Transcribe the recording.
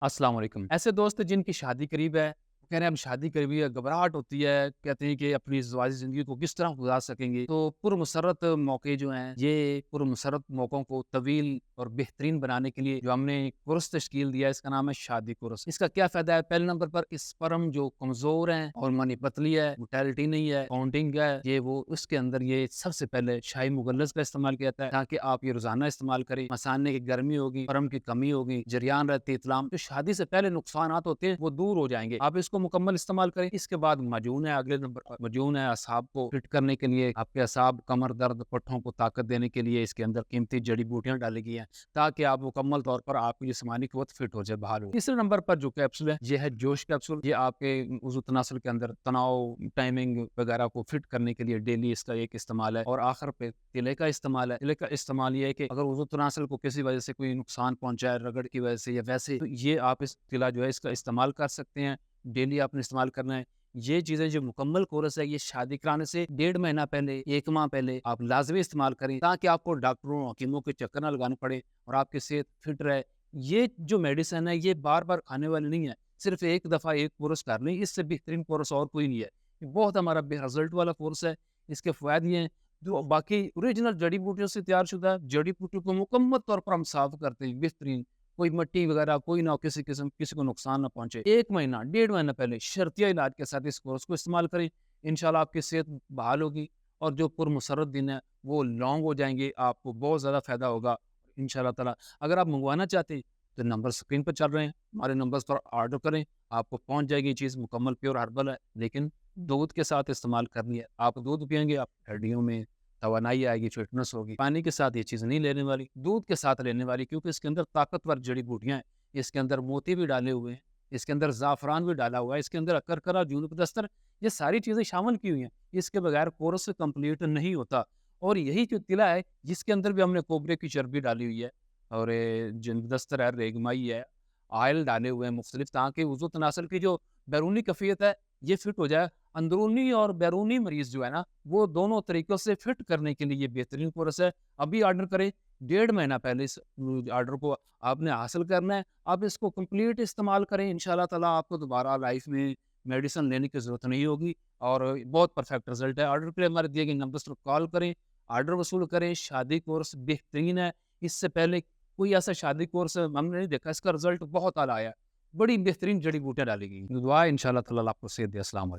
अस्सलाम वालेकुम। ऐसे दोस्त जिनकी शादी करीब है, वो कह रहे हैं अब शादी करीब है, घबराहट होती है, कहते हैं कि अपनी ज़िंदगी ज़िंदगी को किस तरह गुज़ार सकेंगे। तो पुरमसरत मौके जो हैं, ये पुरमसरत मौकों को तवील और बेहतरीन बनाने के लिए जो हमने कोर्स तश्कील दिया है, इसका नाम है शादी कोर्स। इसका क्या फ़ायदा है? पहले नंबर पर स्पर्म जो कमज़ोर हैं और मनी पतली है, मोटेलिटी नहीं है, काउंटिंग है, ये वो उसके अंदर ये सबसे पहले शाही मुगल्लज़ का इस्तेमाल किया जाता है ताकि आप ये रोज़ाना इस्तेमाल करें। मसाने की गर्मी होगी, स्पर्म की कमी होगी, जरियान रहती है इतलाम, तो शादी से पहले नुकसानात होते हैं वो दूर हो जाएंगे। आप इसको मुकम्मल इस्तेमाल करें। इसके बाद मजून है, अगले नंबर पर मजून है असाब को फिट करने के लिए, आपके असाब, कमर दर्द, पट्ठों को ताकत देने के लिए इसके अंदर कीमती जड़ी बूटियां डाली गई हैं ताकि आप मुकम्मल तौर पर आपकी जिस्मानी क़ुव्वत फिट हो जाए, बहाल हो। तीसरे नंबर पर जो कैप्सूल है ये है जोश कैप्सूल। ये आपके उज़ू तनासुल के अंदर तनाव, टाइमिंग वगैरह को फिट करने के लिए डेली इसका एक इस्तेमाल है। और आखिर पे तिले का इस्तेमाल है। तिले का इस्तेमाल ये है कि अगर उज़ू तनासुल को किसी वजह से कोई नुकसान पहुंचा है रगड़ की वजह से या वैसे, तो ये आप इस तिला जो है इसका इस्तेमाल कर सकते हैं। डेली आपने इस्तेमाल करना है। ये चीज़ें जो मुकम्मल कोर्स है, ये शादी कराने से 1.5 महीना पहले, 1 माह पहले आप लाज़मी इस्तेमाल करें ताकि आपको डॉक्टरों, हकीमों के चक्कर ना लगाने पड़े और आपकी सेहत फिट रहे। ये जो मेडिसिन है ये बार-बार खाने वाली नहीं है। सिर्फ़ एक दफ़ा एक कोर्स कर लें, इससे बेहतरीन कोर्स और कोई नहीं है। ये बहुत हमारा रिज़ल्ट वाला कोर्स है। इसके फ़वाइद ये हैं, जो बाकी ओरिजिनल जड़ी-बूटियों से तैयारशुदा जड़ी-बूटियों को मुकम्मल तौर पर हम साफ़ करते हैं, बेहतरीन। कोई मिट्टी वगैरह कोई ना हो, किसी किस्म किसी को नुकसान ना पहुँचे। 1 महीना, 1.5 महीना पहले शर्तिया इलाज के साथ इस कोर्स को इस्तेमाल करें। इंशाल्लाह आपकी सेहत बहाल होगी और जो पुरमसरत दिन है, वो लॉन्ग हो जाएँगे। आपको बहुत ज़्यादा फ़ायदा होगा इंशाल्लाह ताला। अगर आप मँगवाना चाहते हैं, तो नंबर स्क्रीन पर चल रहे हैं। हमारे नंबर्स पर ऑर्डर करें, आपको पहुँच जाएगी ये चीज़। मुकम्मल प्योर हर्बल है, लेकिन दूध के साथ इस्तेमाल करनी है। आप दूध पिएँगे, आप हड्डियों में तवानाई आएगी, फिटनेस होगी। पानी के साथ ये चीज़ नहीं लेने वाली, दूध के साथ लेने वाली, क्योंकि इसके अंदर ताकतवर जड़ी-बूटियाँ हैं। इसके अंदर मोती भी डाले हुए हैं, इसके अंदर ज़ाफ़रान भी डाला हुआ है, इसके अंदर अकरकरा, जूनब-दस्तर, ये सारी चीज़ें शामिल की हुई हैं। इसके बगैर कोर्स कंप्लीट नहीं होता। और यही जो तिला है, जिसके अंदर भी हमने कोबरे की चर्बी डाली हुई है और जूनब-दस्तर है, रेगमाई है, ऑयल डाले हुए हैं मुख्तलिफ, ताकि वज़ू तनासल की जो बैरूनी कैफ़ियत है, ये फिट हो जाए। अंदरूनी और बैरूनी मरीज़ जो है ना, वो दोनों तरीकों से फिट करने के लिए ये बेहतरीन कोर्स है। अभी ऑर्डर करें, 1.5 महीना पहले इस ऑर्डर को आपने हासिल करना है। आप इसको कंप्लीट इस्तेमाल करें, इंशाल्लाह ताला आपको दोबारा लाइफ़ में मेडिसिन लेने की ज़रूरत नहीं होगी और बहुत परफेक्ट रिज़ल्ट है। ऑर्डर के लिए हमारे दिए गए नंबर्स पर कॉल करें, ऑर्डर वसूल करें। शादी कोर्स बेहतरीन है। इससे पहले कोई ऐसा शादी कोर्स हमने नहीं देखा, इसका रिज़ल्ट बहुत आला आया है। बड़ी बेहतरीन जड़ी-बूटियाँ डाली गई हैं। दुआ है इंशाल्लाह ताला आपको सेहत दे। अस्सलाम वालेकुम।